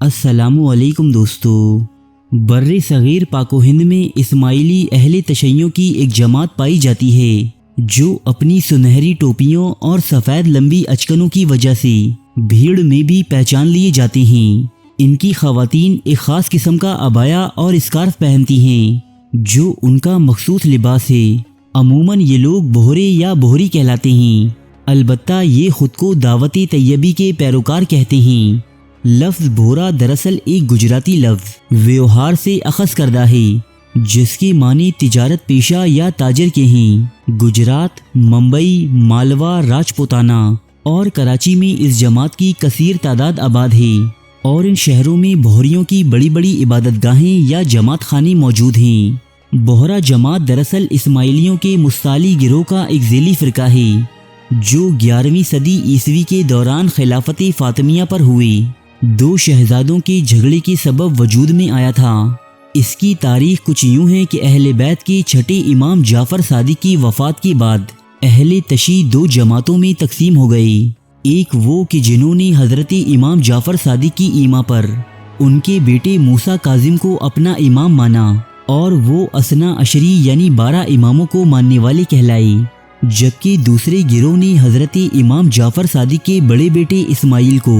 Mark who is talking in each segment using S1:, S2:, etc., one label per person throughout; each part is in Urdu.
S1: السلام علیکم دوستو۔ بر صغیر پاک و ہند میں اسماعیلی اہل تشیع کی ایک جماعت پائی جاتی ہے جو اپنی سنہری ٹوپیوں اور سفید لمبی اچکنوں کی وجہ سے بھیڑ میں بھی پہچان لیے جاتے ہیں۔ ان کی خواتین ایک خاص قسم کا عبایا اور اسکارف پہنتی ہیں جو ان کا مخصوص لباس ہے۔ عموماً یہ لوگ بوہرے یا بوہری کہلاتے ہیں، البتہ یہ خود کو دعوت طیبی کے پیروکار کہتے ہیں۔ لفظ بوہرا دراصل ایک گجراتی لفظ ویوہار سے اخذ کردہ ہے جس کے معنی تجارت پیشہ یا تاجر کے ہیں۔ گجرات، ممبئی، مالوا، راجپوتانہ اور کراچی میں اس جماعت کی کثیر تعداد آباد ہے، اور ان شہروں میں بوہریوں کی بڑی بڑی عبادت گاہیں یا جماعت خانے موجود ہیں۔ بوہرا جماعت دراصل اسماعیلیوں کے مستعلی گروہ کا ایک ذیلی فرقہ ہے جو 11ویں صدی عیسوی کے دوران خلافت فاطمیہ پر ہوئے دو شہزادوں کے جھگڑے کے سبب وجود میں آیا تھا۔ اس کی تاریخ کچھ یوں ہے کہ اہل بیت کے چھٹے امام جعفر صادق کی وفات کے بعد اہل تشیع دو جماعتوں میں تقسیم ہو گئی۔ ایک وہ کہ جنہوں نے حضرت امام جعفر صادق کی ایما پر ان کے بیٹے موسیٰ کاظم کو اپنا امام مانا، اور وہ اثنا عشری یعنی 12 اماموں کو ماننے والے کہلائے، جبکہ دوسرے گروہ نے حضرت امام جعفر صادق کے بڑے بیٹے اسماعیل کو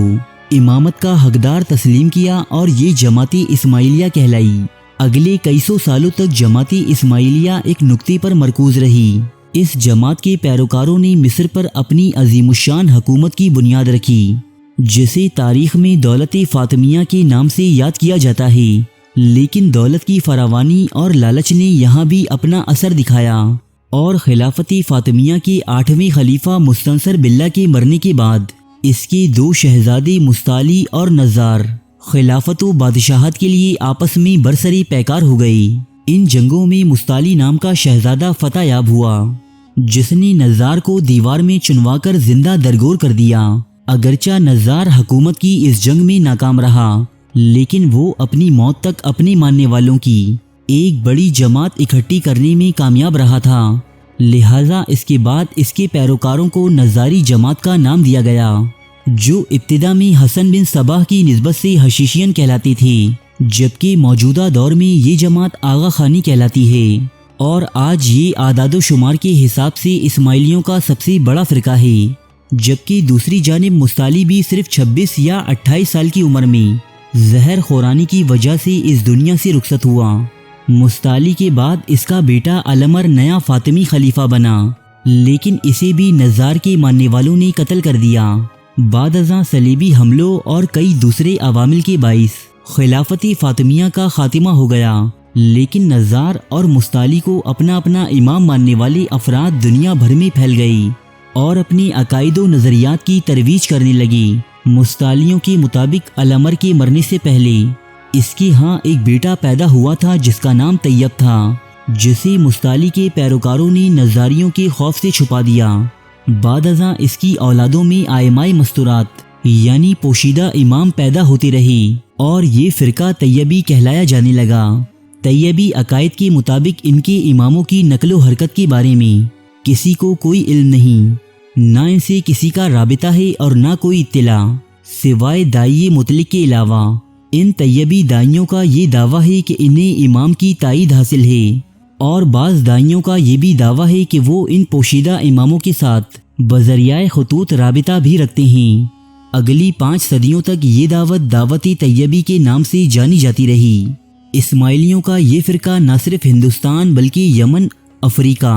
S1: امامت کا حقدار تسلیم کیا اور یہ جماعت اسماعیلیہ کہلائی۔ اگلے کئی سو سالوں تک جماعت اسماعیلیہ ایک نقطے پر مرکوز رہی۔ اس جماعت کے پیروکاروں نے مصر پر اپنی عظیم الشان حکومت کی بنیاد رکھی جسے تاریخ میں دولت فاطمیہ کے نام سے یاد کیا جاتا ہے، لیکن دولت کی فراوانی اور لالچ نے یہاں بھی اپنا اثر دکھایا، اور خلافت فاطمیہ کے 8ویں خلیفہ مستنصر باللہ کے مرنے کے بعد اس کے دو شہزادے مستعلی اور نزار خلافت و بادشاہت کے لیے آپس میں برسری پیکار ہو گئی۔ ان جنگوں میں مستعلی نام کا شہزادہ فتح یاب ہوا جس نے نزار کو دیوار میں چنوا کر زندہ درگور کر دیا۔ اگرچہ نزار حکومت کی اس جنگ میں ناکام رہا، لیکن وہ اپنی موت تک اپنے ماننے والوں کی ایک بڑی جماعت اکٹھی کرنے میں کامیاب رہا تھا، لہٰذا اس کے بعد اس کے پیروکاروں کو نزاری جماعت کا نام دیا گیا، جو ابتدا میں حسن بن صباح کی نسبت سے حشیشین کہلاتی تھی، جبکہ موجودہ دور میں یہ جماعت آغا خانی کہلاتی ہے، اور آج یہ اعداد و شمار کے حساب سے اسماعیلیوں کا سب سے بڑا فرقہ ہے۔ جبکہ دوسری جانب مستعلی بھی صرف 26 یا 28 سال کی عمر میں زہر خورانی کی وجہ سے اس دنیا سے رخصت ہوا۔ مستعلی کے بعد اس کا بیٹا العمر نیا فاطمی خلیفہ بنا، لیکن اسے بھی نزار کے ماننے والوں نے قتل کر دیا۔ بعد ازاں صلیبی حملوں اور کئی دوسرے عوامل کے باعث خلافت فاطمیہ کا خاتمہ ہو گیا، لیکن نزار اور مستعلی کو اپنا اپنا امام ماننے والے افراد دنیا بھر میں پھیل گئی اور اپنے عقائد و نظریات کی ترویج کرنے لگی۔ مستعلیوں کے مطابق العمر کے مرنے سے پہلے اس کے ہاں ایک بیٹا پیدا ہوا تھا جس کا نام طیب تھا، جسے مستعلی کے پیروکاروں نے نزاریوں کے خوف سے چھپا دیا۔ بعد ازاں اس کی اولادوں میں آئمہ مستورات یعنی پوشیدہ امام پیدا ہوتے رہے، اور یہ فرقہ طیبی کہلایا جانے لگا۔ طیبی عقائد کے مطابق ان کے اماموں کی نقل و حرکت کے بارے میں کسی کو کوئی علم نہیں، نہ ان سے کسی کا رابطہ ہے اور نہ کوئی اطلاع، سوائے داعی مطلق کے علاوہ۔ ان طیبی داعیوں کا یہ دعویٰ ہے کہ انہیں امام کی تائید حاصل ہے، اور بعض داعیوں کا یہ بھی دعویٰ ہے کہ وہ ان پوشیدہ اماموں کے ساتھ بذریعہ خطوط رابطہ بھی رکھتے ہیں۔ اگلی 5 صدیوں تک یہ دعوت طیبی کے نام سے جانی جاتی رہی۔ اسماعیلیوں کا یہ فرقہ نہ صرف ہندوستان بلکہ یمن، افریقہ،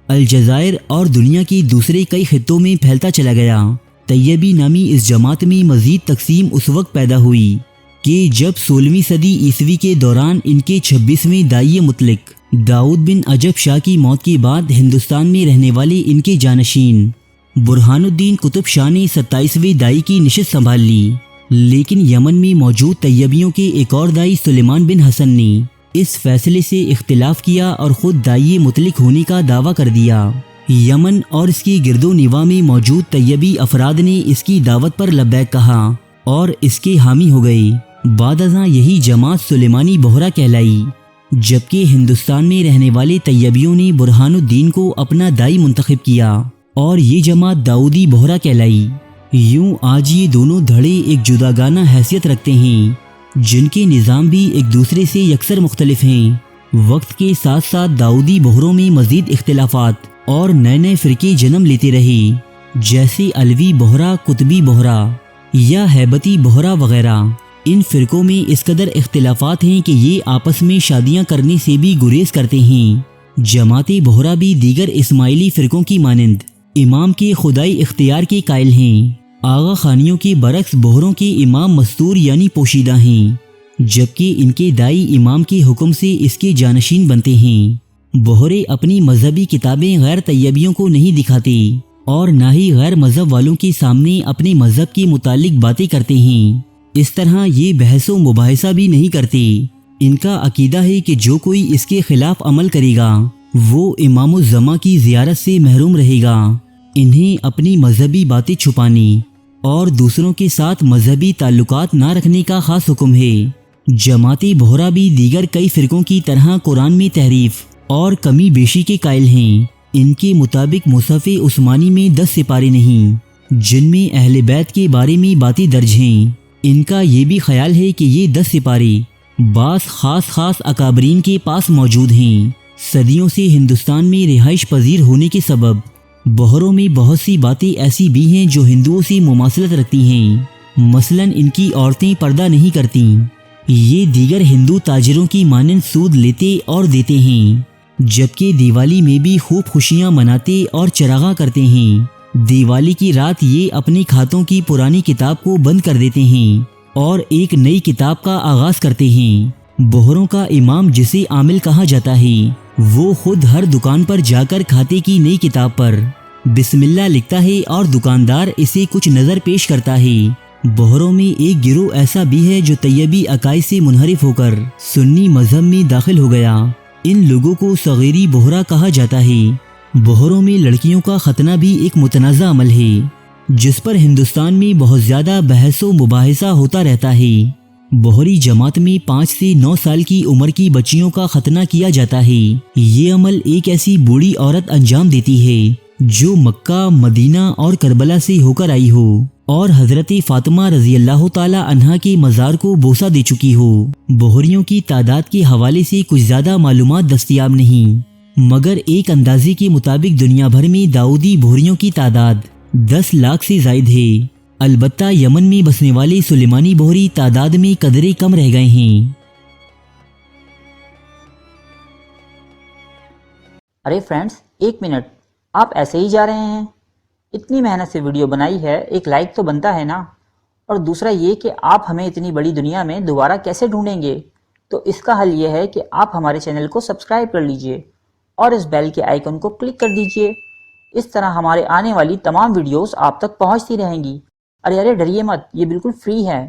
S1: الجزائر اور دنیا کے دوسرے کئی خطوں میں پھیلتا چلا گیا۔ طیبی نامی اس جماعت میں مزید تقسیم اس وقت پیدا ہوئی کہ جب 16ویں صدی عیسوی کے دوران ان کے 26ویں داعی مطلق داؤد بن عجب شاہ کی موت کے بعد ہندوستان میں رہنے والے ان کے جانشین برہان الدین قطب شاہ نے 27ویں داعی کی نشست سنبھال لی، لیکن یمن میں موجود طیبیوں کے ایک اور داعی سلیمان بن حسن نے اس فیصلے سے اختلاف کیا اور خود داعی مطلق ہونے کا دعویٰ کر دیا۔ یمن اور اس کے گرد و نواح میں موجود طیبی افراد نے اس کی دعوت پر لبیک کہا اور اس کے حامی ہو گئے۔ بعد ازاں یہی جماعت سلیمانی بوہرا کہلائی، جبکہ ہندوستان میں رہنے والے طیبیوں نے برہان الدین کو اپنا داعی منتخب کیا اور یہ جماعت داؤدی بوہرا کہلائی۔ یوں آج یہ دونوں دھڑے ایک جداگانہ حیثیت رکھتے ہیں، جن کے نظام بھی ایک دوسرے سے یکسر مختلف ہیں۔ وقت کے ساتھ ساتھ داؤدی بہروں میں مزید اختلافات اور نئے نئے فرقے جنم لیتے رہے، جیسے علوی بہرا، قطبی بہرا یا ہیبتی بہرا وغیرہ۔ ان فرقوں میں اس قدر اختلافات ہیں کہ یہ آپس میں شادیاں کرنے سے بھی گریز کرتے ہیں۔ جماعت بہرا بھی دیگر اسماعیلی فرقوں کی مانند امام کے خدائی اختیار کے قائل ہیں۔ آغا خانیوں کے برعکس بہروں کے امام مستور یعنی پوشیدہ ہیں، جبکہ ان کے دائی امام کے حکم سے اس کے جانشین بنتے ہیں۔ بہرے اپنی مذہبی کتابیں غیر طیبیوں کو نہیں دکھاتے اور نہ ہی غیر مذہب والوں کے سامنے اپنے مذہب کے متعلق باتیں کرتے ہیں۔ اس طرح یہ بحث و مباحثہ بھی نہیں کرتے۔ ان کا عقیدہ ہے کہ جو کوئی اس کے خلاف عمل کرے گا وہ امام الزماں کی زیارت سے محروم رہے گا۔ انہیں اپنی مذہبی باتیں چھپانے اور دوسروں کے ساتھ مذہبی تعلقات نہ رکھنے کا خاص حکم ہے۔ جماعت بہرا بھی دیگر کئی فرقوں کی طرح قرآن میں تحریف اور کمی بیشی کے قائل ہیں۔ ان کے مطابق مصحف عثمانی میں 10 سپارے نہیں جن میں اہل بیت کے بارے میں باتیں درج ہیں۔ ان کا یہ بھی خیال ہے کہ یہ 10 سپارے بعض خاص اکابرین کے پاس موجود ہیں۔ صدیوں سے ہندوستان میں رہائش پذیر ہونے کے سبب بہروں میں بہت سی باتیں ایسی بھی ہیں جو ہندوؤں سے مماثلت رکھتی ہیں۔ مثلاً ان کی عورتیں پردہ نہیں کرتیں۔ یہ دیگر ہندو تاجروں کی مانند سود لیتے اور دیتے ہیں، جبکہ دیوالی میں بھی خوب خوشیاں مناتے اور چراغاں کرتے ہیں۔ دیوالی کی رات یہ اپنے کھاتوں کی پرانی کتاب کو بند کر دیتے ہیں اور ایک نئی کتاب کا آغاز کرتے ہیں۔ بہروں کا امام جسے عامل کہا جاتا ہے وہ خود ہر دکان پر جا کر کھاتے کی نئی کتاب پر بسم اللہ لکھتا ہے اور دکاندار اسے کچھ نظر پیش کرتا ہے۔ بہروں میں ایک گروہ ایسا بھی ہے جو طیبی عقائد سے منحرف ہو کر سنی مذہب میں داخل ہو گیا۔ ان لوگوں کو صغیری بہرا کہا جاتا ہے۔ بہروں میں لڑکیوں کا ختنہ بھی ایک متنازع عمل ہے جس پر ہندوستان میں بہت زیادہ بحث و مباحثہ ہوتا رہتا ہے۔ بہری جماعت میں 5 سے 9 سال کی عمر کی بچیوں کا ختنہ کیا جاتا ہے۔ یہ عمل ایک ایسی بوڑھی عورت انجام دیتی ہے جو مکہ، مدینہ اور کربلا سے ہو کر آئی ہو اور حضرت فاطمہ رضی اللہ تعالی عنہا کے مزار کو بوسہ دے چکی ہو۔ بہریوں کی تعداد کے حوالے سے کچھ زیادہ معلومات دستیاب نہیں، مگر ایک اندازے کے مطابق دنیا بھر میں داؤدی بہریوں کی تعداد 10 لاکھ سے زائد ہے۔ البتہ یمن میں بسنے والے سلیمانی بہری تعداد میں قدرے کم رہ گئے ہیں۔
S2: ارے فرینڈز، 1 منٹ، آپ ایسے ہی جا رہے ہیں؟ اتنی محنت سے ویڈیو بنائی ہے، ایک لائک تو بنتا ہے نا؟ اور دوسرا یہ کہ آپ ہمیں اتنی بڑی دنیا میں دوبارہ کیسے ڈھونڈیں گے؟ تو اس کا حل یہ ہے کہ آپ ہمارے چینل کو سبسکرائب کر لیجئے اور اس بیل کے آئیکن کو کلک کر دیجئے۔ اس طرح ہمارے آنے والی تمام ویڈیوز آپ تک پہنچتی رہیں گی۔ ارے ڈریے مت، یہ بالکل فری ہے۔